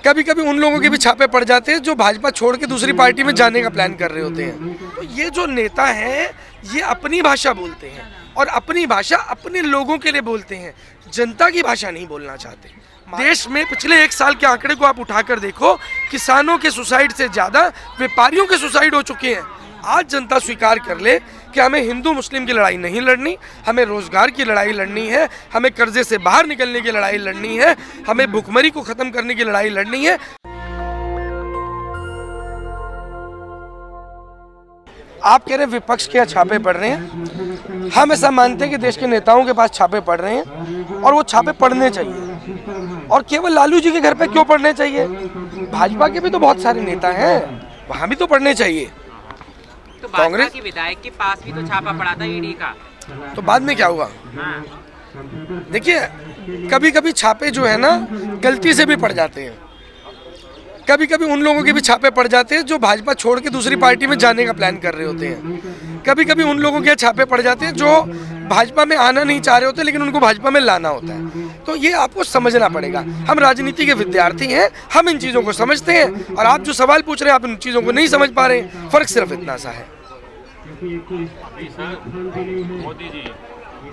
कभी कभी उन लोगों के भी छापे पड़ जाते हैं जो भाजपा छोड़ के दूसरी पार्टी में जाने का प्लान कर रहे होते हैं। तो ये जो नेता हैं ये अपनी भाषा बोलते हैं और अपनी भाषा अपने लोगों के लिए बोलते हैं, जनता की भाषा नहीं बोलना चाहते। देश में पिछले 1 साल के आंकड़े को आप उठाकर देखो, किसानों के सुसाइड से ज़्यादा व्यापारियों के सुसाइड हो चुके हैं। आज जनता स्वीकार कर ले कि हमें हिंदू मुस्लिम की लड़ाई नहीं लड़नी, हमें रोजगार की लड़ाई लड़नी है, हमें कर्जे से बाहर निकलने की लड़ाई लड़नी है, हमें भुखमरी को खत्म करने की लड़ाई लड़नी है। आप कह रहे हैं विपक्ष के छापे पड़ रहे हैं, हम ऐसा मानते हैं कि देश के नेताओं के पास छापे पड़ रहे हैं और वो छापे पड़ने चाहिए। और केवल लालू जी के घर पे क्यों पड़ने चाहिए? भाजपा के भी तो बहुत सारे नेता हैं, वहाँ भी तो पड़ने चाहिए। तो कांग्रेस की विधायक के पास भी तो छापा पड़ा था ईडी का, तो बाद में क्या हुआ? देखिए, कभी कभी छापे जो है ना गलती से भी पड़ जाते हैं, कभी कभी उन लोगों के भी छापे पड़ जाते हैं जो भाजपा छोड़ के दूसरी पार्टी में जाने का प्लान कर रहे होते हैं। कभी कभी उन लोगों के छापे पड़ जाते हैं जो भाजपा में आना नहीं चाह रहे होते लेकिन उनको भाजपा में लाना होता है। तो ये आपको समझना पड़ेगा। हम राजनीति के विद्यार्थी हैं, हम इन चीज़ों को समझते हैं और आप जो सवाल पूछ रहे हैं आप इन चीज़ों को नहीं समझ पा रहे हैं। फर्क सिर्फ इतना सा है। अभी सर मोदी जी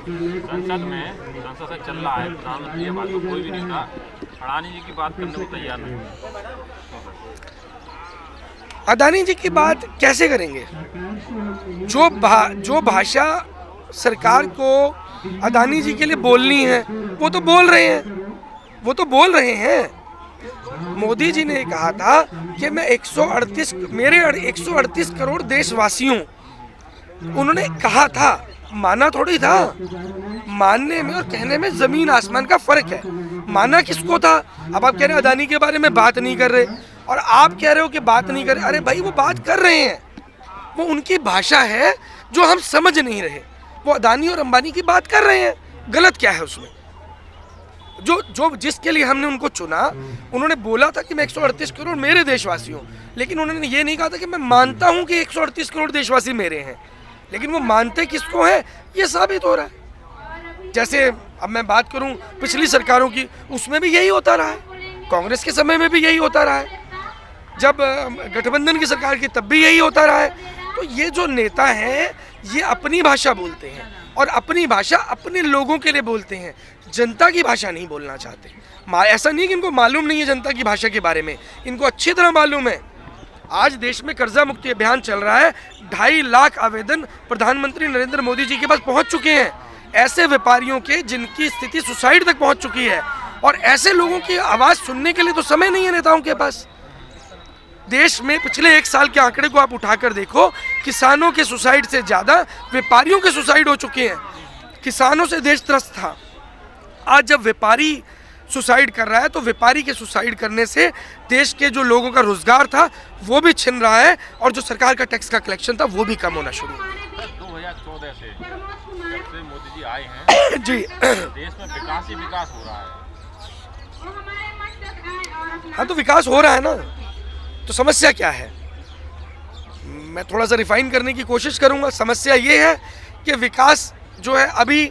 संसद से चल रहा है, प्रधानमंत्री की बात तो कोई भी नेता अडानी जी की बात करने को तैयार नहीं है। अडानी जी की बात कैसे करेंगे? जो भाषा सरकार को अडानी जी के लिए बोलनी है वो तो बोल रहे हैं, मोदी जी ने कहा था कि मैं 138 करोड़ देशवासियों, उन्होंने कहा था, माना थोड़ी था। मानने में और कहने में जमीन आसमान का फर्क है। माना किसको था? अब आप कह रहे हैं अडानी के बारे में बात नहीं कर रहे और आप कह रहे हो कि बात नहीं कर रहे। अरे भाई, वो बात कर रहे हैं, वो उनकी भाषा है जो हम समझ नहीं रहे। वो अडानी और अंबानी की बात कर रहे हैं, गलत क्या है उसमें? जो जिसके लिए हमने उनको चुना, उन्होंने बोला था कि मैं 138 करोड़ मेरे देशवासियों, लेकिन उन्होंने ये नहीं कहा था कि मैं मानता हूं कि 138 करोड़ देशवासी मेरे हैं। लेकिन वो मानते किसको है ये साबित हो रहा है। जैसे अब मैं बात करूं पिछली सरकारों की, उसमें भी यही होता रहा है, कांग्रेस के समय में भी यही होता रहा है, जब गठबंधन की सरकार की तब भी यही होता रहा है। तो ये जो नेता हैं ये अपनी भाषा बोलते हैं और अपनी भाषा अपने लोगों के लिए बोलते हैं, जनता की भाषा नहीं बोलना चाहते। ऐसा नहीं कि इनको मालूम नहीं है जनता की भाषा के बारे में, इनको अच्छी तरह मालूम है। आज देश में कर्जा मुक्ति अभियान चल रहा है, 2.5 लाख आवेदन प्रधानमंत्री नरेंद्र मोदी जी के पास पहुंच चुके हैं, ऐसे व्यापारियों के जिनकी स्थिति सुसाइड तक पहुंच चुकी है। और ऐसे लोगों की आवाज़ सुनने के लिए तो समय नहीं है नेताओं के पास। देश में पिछले 1 साल के आंकड़े को आप उठाकर देखो, किसानों के सुसाइड से ज़्यादा व्यापारियों के सुसाइड हो चुके हैं। किसानों से देश त्रस्त था, आज जब व्यापारी सुसाइड कर रहा है तो व्यापारी के सुसाइड करने से देश के जो लोगों का रोजगार था वो भी छिन रहा है और जो सरकार का टैक्स का कलेक्शन था वो भी कम होना शुरू हो गया। 2014 से जब से मोदी जी आए हैं जी, देश में विकास ही विकास हो रहा है। हाँ, तो विकास हो रहा है ना, तो समस्या क्या है? मैं थोड़ा सा रिफाइन करने की कोशिश करूंगा। समस्या ये है कि विकास जो है अभी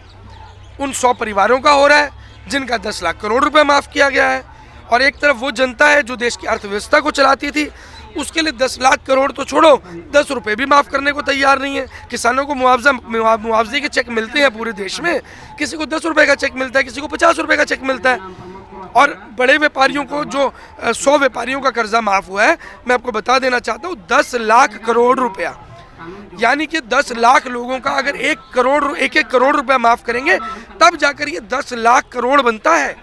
उन 100 परिवारों का हो रहा है जिनका 10 लाख करोड़ रुपए माफ़ किया गया है, और एक तरफ वो जनता है जो देश की अर्थव्यवस्था को चलाती थी, उसके लिए 10 लाख करोड़ तो छोड़ो, 10 रुपये भी माफ़ करने को तैयार नहीं है। किसानों को मुआवजे के चेक मिलते हैं पूरे देश में, किसी को 10 रुपये का चेक मिलता है, किसी को 50 रुपये का चेक मिलता है। और बड़े व्यापारियों को जो 100 व्यापारियों का कर्जा माफ़ हुआ है, मैं आपको बता देना चाहता हूँ 10 लाख करोड़ रुपया, यानी कि 10 लाख लोगों का अगर 1 करोड़ रुपया माफ़ करेंगे तब जाकर ये 10 लाख करोड़ बनता है।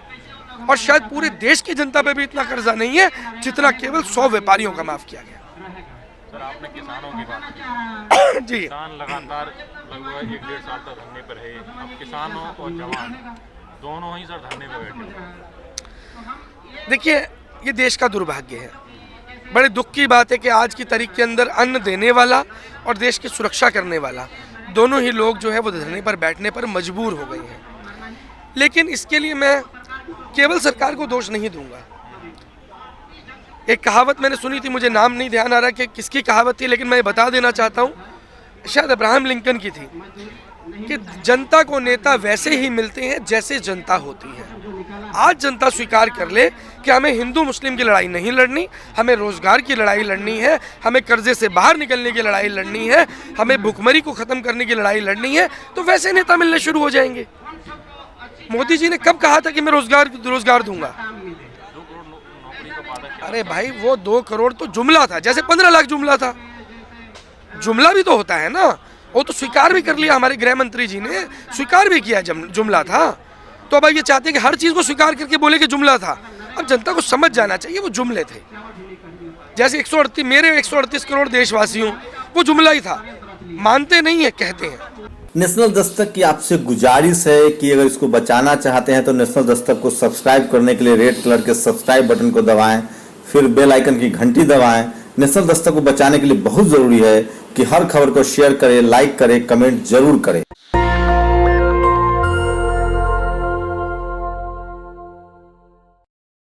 और शायद पूरे देश की जनता पे भी इतना कर्जा नहीं है जितना केवल 100 व्यापारियों का माफ़ किया गया। सर, आपने किसानों की बात की जी, किसान लगातार लगभग 1-1.5 साल तक धरने पर रहे। अब किसानों और जवान दोनों ही सर धरने पर बैठे। देखिए, ये देश का दुर्भाग्य है। बड़े दुख की बात है कि आज की तारीख के अंदर अन्न देने वाला और देश की सुरक्षा करने वाला दोनों ही लोग जो है वो धरने पर बैठने पर मजबूर हो गए हैं। लेकिन इसके लिए मैं केवल सरकार को दोष नहीं दूंगा। एक कहावत मैंने सुनी थी, मुझे नाम नहीं ध्यान आ रहा कि किसकी कहावत थी, लेकिन मैं बता देना चाहता हूँ, शायद अब्राहम लिंकन की थी। कि जनता को नेता वैसे ही मिलते हैं जैसे जनता होती है। आज जनता स्वीकार कर ले कि हमें हिंदू मुस्लिम की लड़ाई नहीं लड़नी, हमें रोजगार की लड़ाई लड़नी है, हमें कर्जे से बाहर निकलने की लड़ाई लड़नी है, हमें भुखमरी को खत्म करने की लड़ाई लड़नी है, तो वैसे नेता मिलने शुरू हो जाएंगे। मोदी जी ने कब कहा था कि मैं रोजगार दूंगा? अरे भाई वो 2 करोड़ तो जुमला था, जैसे 15 लाख जुमला था। जुमला भी तो होता है ना, वो तो स्वीकार भी कर लिया, हमारे गृह मंत्री जी ने स्वीकार भी किया जुमला था। तो अब ये चाहते हैं कि हर चीज को स्वीकार करके बोले कि जुमला था। अब जनता को समझ जाना चाहिए वो जुमले थे। जैसे 138 करोड़ देशवासियों, वो जुमला ही था, मानते नहीं है, कहते हैं। नेशनल दस्तक की आपसे गुजारिश है कि अगर इसको बचाना चाहते हैं तो नेशनल दस्तक को सब्सक्राइब करने के लिए रेड कलर के सब्सक्राइब बटन को दबाएं, फिर बेल आइकन की घंटी दबाएं। नेशनल दस्तक को बचाने के लिए बहुत जरूरी है कि हर खबर को शेयर करें, लाइक करें, कमेंट जरूर करें।